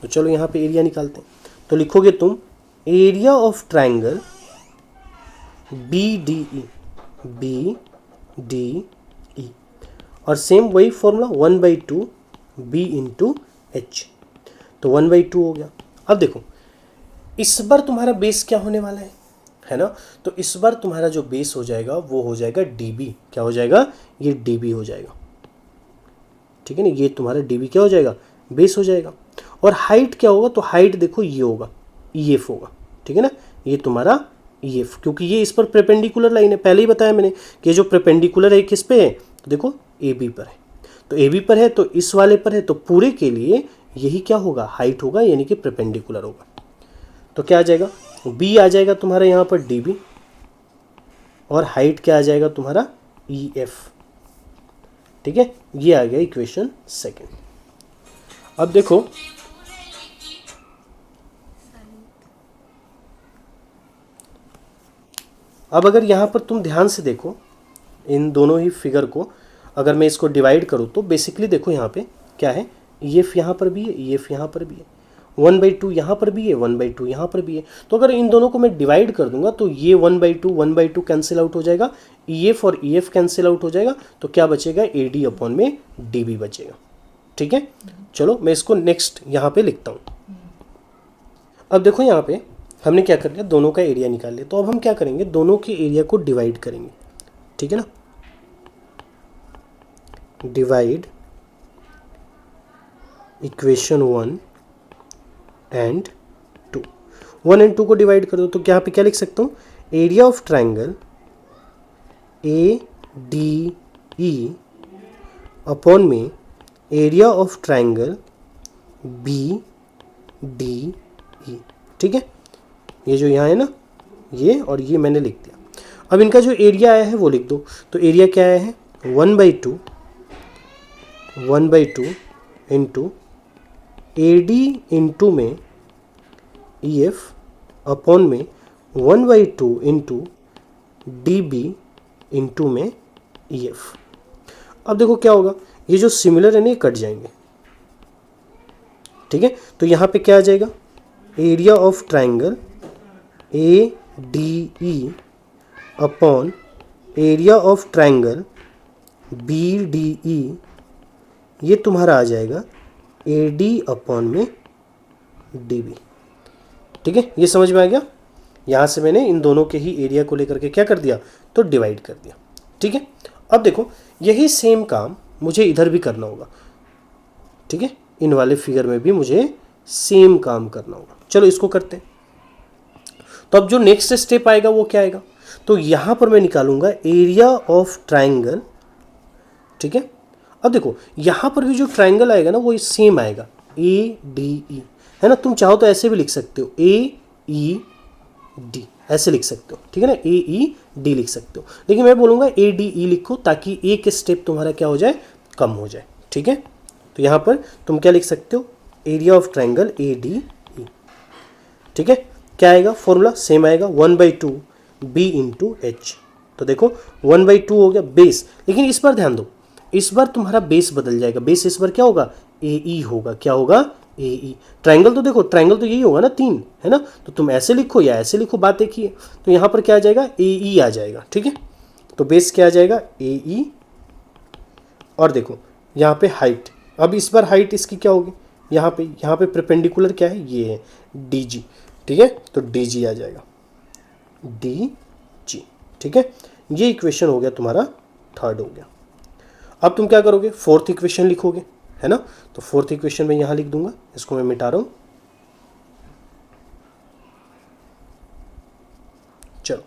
तो चलो यहाँ पे एरिया निकालते हैं। तो लिखोगे तुम area of triangle B D E और सेम वही फॉर्मूला 1/2 बी इंटू एच। तो 1/2 हो गया। अब देखो इस बार तुम्हारा बेस क्या होने वाला है ना। तो इस बार तुम्हारा जो बेस हो जाएगा वो हो जाएगा डीबी। क्या हो जाएगा, ये डीबी हो जाएगा, ठीक है ना। ये तुम्हारा डीबी क्या हो जाएगा, बेस हो जाएगा। और हाइट क्या होगा, तो हाइट देखो ये होगा, ई एफ होगा, ठीक है ना। ये तुम्हारा ई एफ, क्योंकि ये इस पर परपेंडिकुलर लाइन है। पहले ही बताया मैंने कि ये जो परपेंडिकुलर है किस पे है, तो देखो ए बी पर है। तो ए बी पर है तो इस वाले पर है, तो पूरे के लिए यही क्या होगा, हाइट होगा, यानी कि परपेंडिकुलर होगा। तो क्या आ जाएगा, बी आ जाएगा तुम्हारा यहाँ पर डी बी और हाइट क्या आ जाएगा तुम्हारा ई एफ, ठीक है। ये आ गया इक्वेशन सेकेंड। अब देखो अब अगर यहाँ पर तुम ध्यान से देखो इन दोनों ही फिगर को, अगर मैं इसको डिवाइड करूँ तो बेसिकली देखो यहाँ पे क्या है, ई एफ यहाँ पर भी है, ई एफ यहाँ पर भी है, 1/2 यहाँ पर भी है, 1/2 यहाँ पर भी है। तो अगर इन दोनों को मैं डिवाइड कर दूंगा तो ये 1/2 कैंसिल आउट हो जाएगा, ई एफ और ई एफ कैंसिल आउट हो जाएगा। तो क्या बचेगा, ए डी अपॉन में डी बी बचेगा, ठीक है। चलो मैं इसको नेक्स्ट यहाँ पे लिखता हूँ। अब देखो यहाँ पे हमने क्या कर लिया, दोनों का एरिया निकाल लिया। तो अब हम क्या करेंगे, दोनों के एरिया को डिवाइड करेंगे, ठीक है ना। डिवाइड इक्वेशन 1 एंड 2, 1 एंड 2 को डिवाइड कर दो। तो यहाँ पे क्या लिख सकता हूँ, area of triangle A D E upon में area of triangle B D E, ठीक है। ये जो यहाँ है ना, ये और ये मैंने लिख दिया। अब इनका जो एरिया आया है वो लिख दो। तो एरिया क्या आया है, 1/2 इंटू ए डी इंटू में ई एफ अपॉन में 1/2 इंटू डी बी इंटू में ई एफ। अब देखो क्या होगा, ये जो सिमिलर है ना ये कट जाएंगे, ठीक है। तो यहाँ पे क्या आ जाएगा, area of triangle A D E upon area of triangle B D E, ये तुम्हारा आ जाएगा ए डी अपॉन में डी बी, ठीक है। ये समझ में आ गया। यहाँ से मैंने इन दोनों के ही एरिया को लेकर के क्या कर दिया, तो डिवाइड कर दिया, ठीक है। अब देखो यही सेम काम मुझे इधर भी करना होगा, ठीक है। इन वाले फिगर में भी मुझे सेम काम करना होगा। चलो इसको करते हैं। तो अब जो नेक्स्ट स्टेप आएगा वो क्या आएगा, तो यहाँ पर मैं निकालूंगा एरिया ऑफ ट्राइंगल, ठीक है। अब देखो यहाँ पर भी जो ट्राइंगल आएगा ना वो सेम आएगा, ए डी ई, है ना। तुम चाहो तो ऐसे भी लिख सकते हो, ए ई डी ऐसे लिख सकते हो, ठीक है ना, ए ई डी लिख सकते हो। लेकिन मैं बोलूँगा ए डी ई लिखो ताकि एक स्टेप तुम्हारा क्या हो जाए, कम हो जाए, ठीक है। तो यहाँ पर तुम क्या लिख सकते हो, area of triangle A D E, ठीक है। क्या आएगा, फॉर्मूला सेम आएगा, 1/2 बी इंटू एच। तो देखो 1/2 हो गया बेस, लेकिन इस बार ध्यान दो, इस बार तुम्हारा बेस बदल जाएगा। बेस इस बार क्या होगा, ए ई होगा। क्या होगा, ए ई। ट्राइंगल तो देखो, ट्राइंगल तो यही होगा ना, 3 है ना। तो तुम ऐसे लिखो या ऐसे लिखो, बात एक ही है। तो यहाँ पर क्या आ जाएगा, ए ई आ जाएगा, ठीक है। तो बेस क्या आ जाएगा ए ई, और देखो यहाँ पे हाइट, अब इस बार हाइट इसकी क्या होगी, यहाँ पे परपेंडिकुलर क्या है, ये है डी जी, ठीक है, तो डी जी आ जाएगा डी जी, ठीक है। ये इक्वेशन हो गया तुम्हारा थर्ड हो गया। अब तुम क्या करोगे, फोर्थ इक्वेशन लिखोगे, है ना। तो फोर्थ इक्वेशन में यहाँ लिख दूंगा, इसको मैं मिटा रहा हूँ। चलो,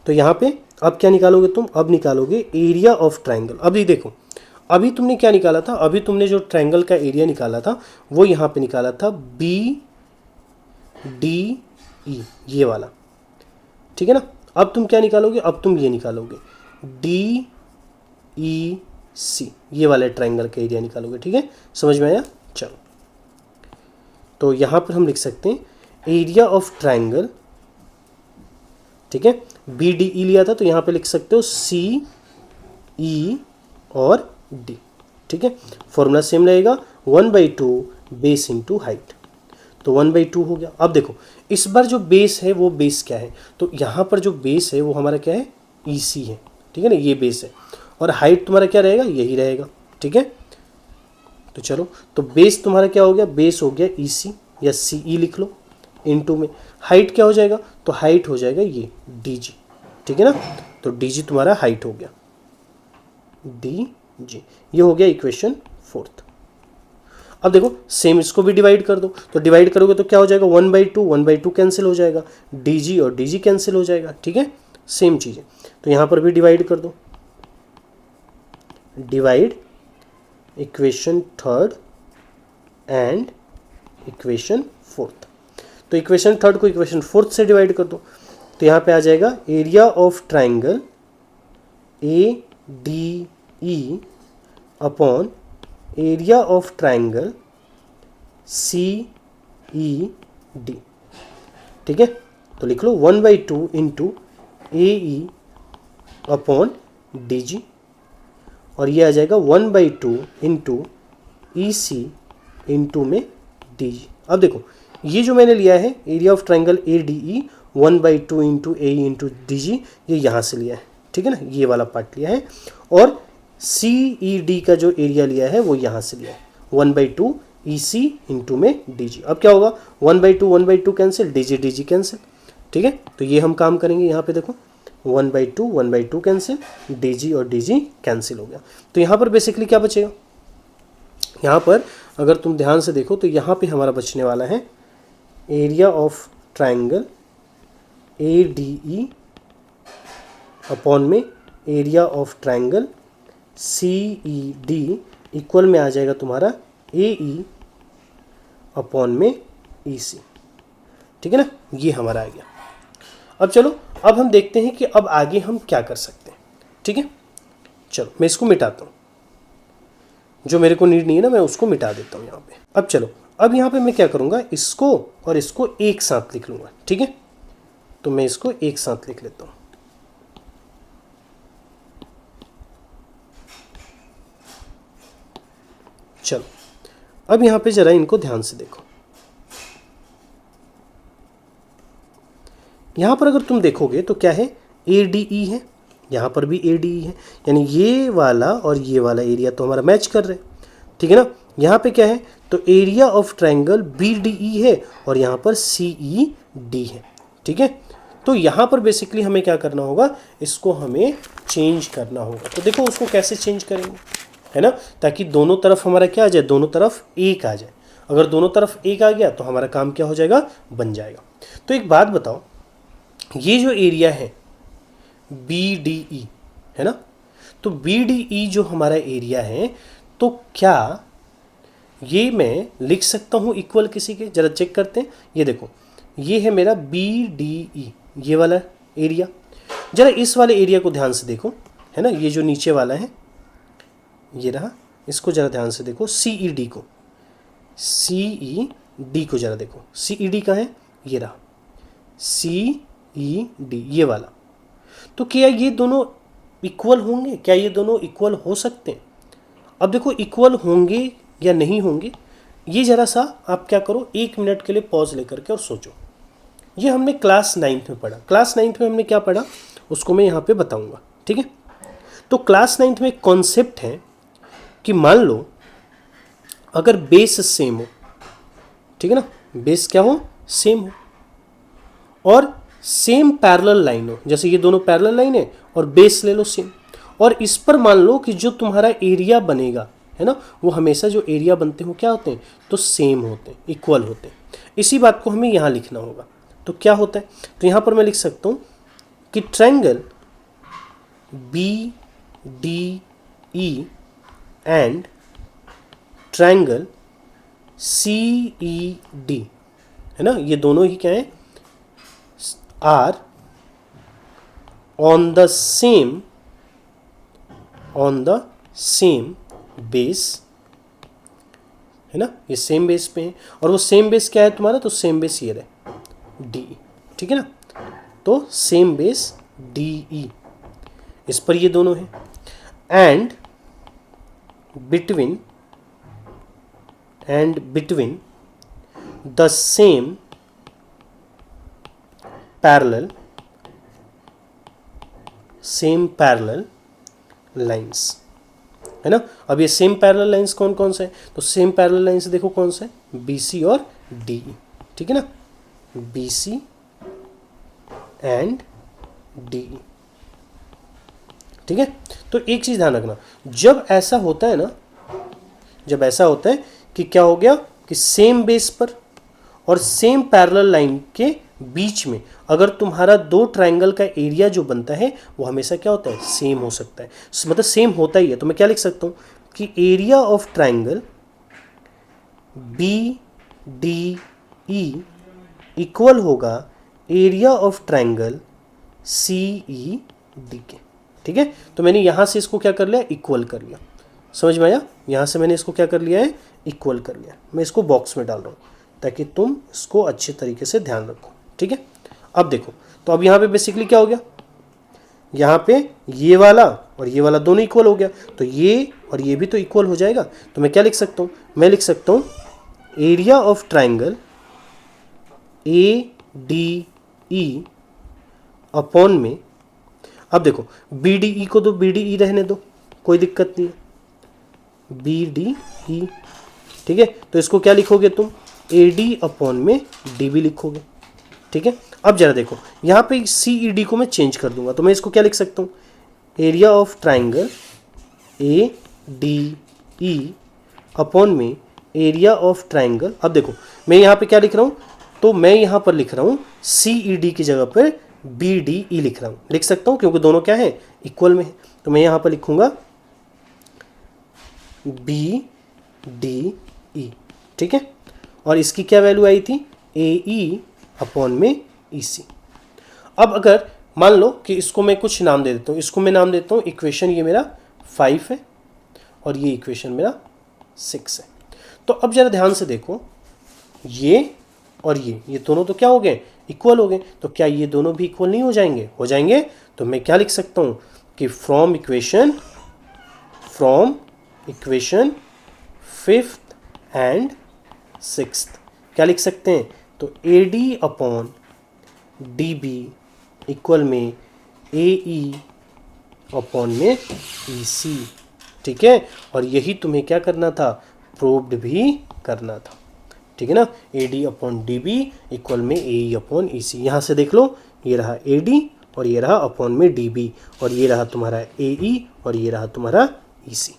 तो यहाँ पे अब क्या निकालोगे तुम, अब निकालोगे एरिया ऑफ ट्राइंगल। अभी देखो, अभी तुमने क्या निकाला था, अभी तुमने जो ट्राइंगल का एरिया निकाला था वो यहाँ पे निकाला था बी डी ई, ये वाला, ठीक है ना। अब तुम क्या निकालोगे, अब तुम ये निकालोगे डी ई सी, ये वाले ट्राइंगल का एरिया निकालोगे, ठीक है, समझ में आया। चलो, तो यहाँ पर हम लिख सकते हैं एरिया ऑफ ट्राइंगल, ठीक है, बी डी ई लिया था तो यहाँ पे लिख सकते हो सी ई और डी, ठीक है। फॉर्मूला सेम रहेगा, 1/2 बेस इंटू हाइट, तो 1/2 हो गया। अब देखो इस बार जो बेस है वो बेस क्या है, तो यहाँ पर जो बेस है वो हमारा क्या है, ई सी है, ठीक है ना, ये बेस है, और हाइट तुम्हारा क्या रहेगा, यही रहेगा, ठीक है। तो चलो, तो बेस तुम्हारा क्या हो गया, बेस हो गया ई सी या सी ई लिख लो, इनटू में हाइट क्या हो जाएगा, तो हाइट हो जाएगा ये डी जी, ठीक है ना। तो डी जी तुम्हारा हाइट हो गया डी जी, ये हो गया इक्वेशन फोर्थ। अब देखो सेम इसको भी डिवाइड कर दो, तो डिवाइड करोगे तो क्या हो जाएगा, 1/2 कैंसिल हो जाएगा, डी जी और डी जी कैंसिल हो जाएगा, ठीक है, सेम चीज़ है। तो यहाँ पर भी डिवाइड कर दो, divide equation third and equation fourth. तो इक्वेशन थर्ड को इक्वेशन फोर्थ से डिवाइड कर दो, तो यहाँ पे आ जाएगा area of triangle A D E upon area of triangle C E D, ठीक है। तो लिख लो 1/2 into A E upon D G, और ये आ जाएगा 1/2 इंटू ई सी इंटू में डी जी। अब देखो ये जो मैंने लिया है area of triangle A D E, 1/2 into A E into D G, ये यहाँ से लिया है, ठीक है ना, ये वाला पार्ट लिया है, और सी ई डी का जो एरिया लिया है वो यहाँ से लिया है, 1/2 ई सी इंटू में डी जी। अब क्या होगा, 1/2 कैंसिल, डी जी कैंसिल, ठीक है। तो ये हम काम करेंगे, यहाँ पे देखो 1/2 कैंसिल, डी जी और डी जी कैंसिल हो गया। तो यहाँ पर बेसिकली क्या बचेगा, यहाँ पर अगर तुम ध्यान से देखो तो यहाँ पे हमारा बचने वाला है area of triangle A D E upon में area of triangle C E D equal में आ जाएगा तुम्हारा ए ई अपॉन में ई सी, ठीक है ना, ये हमारा आ गया। अब चलो, अब हम देखते हैं कि अब आगे हम क्या कर सकते हैं, ठीक है। चलो मैं इसको मिटाता हूँ, जो मेरे को नीड नहीं है ना मैं उसको मिटा देता हूँ यहाँ पे। अब चलो, अब यहाँ पे मैं क्या करूँगा, इसको और इसको एक साथ लिख लूँगा, ठीक है। तो मैं इसको एक साथ लिख लेता हूँ, चलो। अब यहाँ पे जरा इनको ध्यान से देखो, यहाँ पर अगर तुम देखोगे तो क्या है, ए डी ई है, यहाँ पर भी ए डी ई है, यानी ये वाला और ये वाला एरिया तो हमारा मैच कर रहे हैं, ठीक है ना। यहाँ पे क्या है, तो area of triangle B D E है और यहाँ पर सी ई डी है, ठीक है। तो यहाँ पर बेसिकली हमें क्या करना होगा, इसको हमें चेंज करना होगा। तो देखो उसको कैसे चेंज करेंगे, है ना, ताकि दोनों तरफ हमारा क्या आ जाए, दोनों तरफ एक आ जाए। अगर दोनों तरफ एक आ गया तो हमारा काम क्या हो जाएगा, बन जाएगा। तो एक बात बताओ, ये जो एरिया है बी डी ई, है ना, तो बी डी ई जो हमारा एरिया है, तो क्या ये मैं लिख सकता हूँ इक्वल किसी के, जरा चेक करते हैं। ये देखो ये है मेरा बी डी ई, ये वाला एरिया, जरा इस वाले एरिया को ध्यान से देखो, है ना, ये जो नीचे वाला है ये रहा, इसको जरा ध्यान से देखो, सी ई डी को, सी ई डी को जरा देखो, सी ई डी कहाँ है, ये रहा सी ई डी, ये वाला। तो क्या ये दोनों इक्वल होंगे, क्या ये दोनों इक्वल हो सकते हैं? अब देखो इक्वल होंगे या नहीं होंगे, ये ज़रा सा आप क्या करो, 1 मिनट के लिए पॉज लेकर के और सोचो। ये हमने क्लास 9th में पढ़ा, क्लास 9th में हमने क्या पढ़ा उसको मैं यहाँ पे बताऊँगा, ठीक है। तो क्लास 9th में एक कॉन्सेप्ट है कि मान लो अगर बेस सेम हो, ठीक है ना, बेस क्या हो, सेम हो, और सेम पैरेलल लाइन हो, जैसे ये दोनों पैरेलल लाइन है और बेस ले लो सेम, और इस पर मान लो कि जो तुम्हारा एरिया बनेगा, है ना, वो हमेशा जो एरिया बनते हो क्या होते हैं, तो सेम होते हैं, इक्वल होते हैं। इसी बात को हमें यहाँ लिखना होगा। तो क्या होता है, तो यहाँ पर मैं लिख सकता हूँ कि triangle B D E and triangle C E D, है ना, ये दोनों ही क्या है, are on the same base, है ना, ये सेम बेस पे है, और वो सेम बेस क्या है तुम्हारा, तो सेम बेस ये रहे डी, ठीक है ना, तो सेम बेस डी ई, इस पर ये दोनों हैं, and between the same parallel lines, है ना। अब ये सेम पैरेलल लाइंस कौन कौन से हैं, तो सेम पैरेलल लाइंस देखो कौन से हैं, बी सी और डी ई, ठीक है ना, B C and D E, ठीक है। तो एक चीज ध्यान रखना, जब ऐसा होता है ना, जब ऐसा होता है कि क्या हो गया कि सेम बेस पर और सेम पैरेलल लाइन के बीच में अगर तुम्हारा दो ट्रायंगल का एरिया जो बनता है वो हमेशा क्या होता है, सेम हो सकता है, मतलब सेम होता ही है। तो मैं क्या लिख सकता हूँ कि area of triangle B D E equal होगा area of triangle C E D के, ठीक है। तो मैंने यहाँ से इसको क्या कर लिया, इक्वल कर लिया, समझ में आया, यहाँ से मैंने इसको क्या कर लिया है, इक्वल कर लिया। मैं इसको बॉक्स में डाल रहा हूँ ताकि तुम इसको अच्छे तरीके से ध्यान रखो, ठीक है। अब देखो, तो अब यहाँ पे बेसिकली क्या हो गया, यहाँ पे ये वाला और ये वाला दोनों इक्वल हो गया, तो ये और ये भी तो इक्वल हो जाएगा। तो मैं क्या लिख सकता हूँ, मैं लिख सकता हूँ area of triangle A D E upon में, अब देखो बी डी ई को तो बी डी ई रहने दो, कोई दिक्कत नहीं है, बी डी ई, ठीक है। तो इसको क्या लिखोगे तुम, ए डी अपॉन में डी बी लिखोगे, ठीक है। अब जरा देखो यहाँ पे सी ई डी को मैं चेंज कर दूंगा, तो मैं इसको क्या लिख सकता हूँ, area of triangle A D E upon में एरिया ऑफ ट्राइंगल। अब देखो मैं यहाँ पे क्या लिख रहा हूँ, तो मैं यहाँ पर लिख रहा हूँ सी ई डी की जगह पर बी डी ई लिख रहा हूँ, लिख सकता हूँ क्योंकि दोनों क्या है, इक्वल में है। तो मैं यहाँ पर लिखूंगा बी डी ई, ठीक है। और इसकी क्या वैल्यू आई थी, ए ई अपॉन में ई सी। अब अगर मान लो कि इसको मैं कुछ नाम दे देता हूँ, इसको मैं नाम देता हूँ इक्वेशन ये मेरा 5 है और ये इक्वेशन मेरा 6 है। तो अब जरा ध्यान से देखो, ये और ये दोनों तो क्या हो गए, इक्वल हो गए। तो क्या ये दोनों भी इक्वल नहीं हो जाएंगे, हो जाएंगे। तो मैं क्या लिख सकता हूँ कि from equation 5th and 6th क्या लिख सकते हैं, तो A D upon D B equal में ए ई अपॉन में ई सी, ठीक है। और यही तुम्हें क्या करना था, प्रूव्ड भी करना था, ठीक है ना। A D upon D B equal में ए ई अपॉन ई सी। यहाँ से देख लो, ये रहा ए डी और ये रहा अपॉन में डी बी और ये रहा तुम्हारा ए ई और ये रहा तुम्हारा ई सी।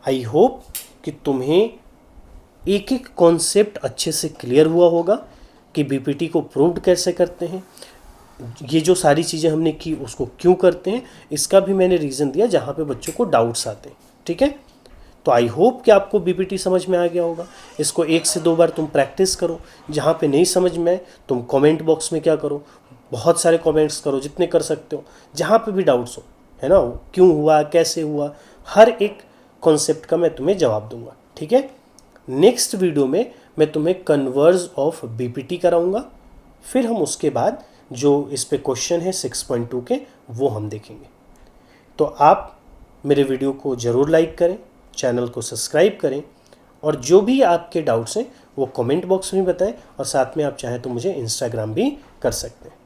आई होप कि तुम्हें एक एक कॉन्सेप्ट अच्छे से क्लियर हुआ होगा कि बीपीटी को प्रूव्ड कैसे करते हैं, ये जो सारी चीज़ें हमने की उसको क्यों करते हैं, इसका भी मैंने रीज़न दिया जहाँ पे बच्चों को डाउट्स आते हैं, ठीक है। तो आई होप कि आपको बीपीटी समझ में आ गया होगा। इसको 1 से 2 बार तुम प्रैक्टिस करो, जहाँ पे नहीं समझ में आए तुम कमेंट बॉक्स में क्या करो, बहुत सारे कमेंट्स करो जितने कर सकते हो, जहाँ पे भी डाउट्स हो, है ना, क्यों हुआ, कैसे हुआ, हर एक कॉन्सेप्ट का मैं तुम्हें जवाब दूंगा, ठीक है। नेक्स्ट वीडियो में मैं तुम्हें कन्वर्ज ऑफ बीपीटी कराऊंगा, फिर हम उसके बाद जो इस पे क्वेश्चन है 6.2 के वो हम देखेंगे। तो आप मेरे वीडियो को ज़रूर लाइक करें, चैनल को सब्सक्राइब करें और जो भी आपके डाउट्स हैं वो कमेंट बॉक्स में बताएं और साथ में आप चाहें तो मुझे इंस्टाग्राम भी कर सकते हैं।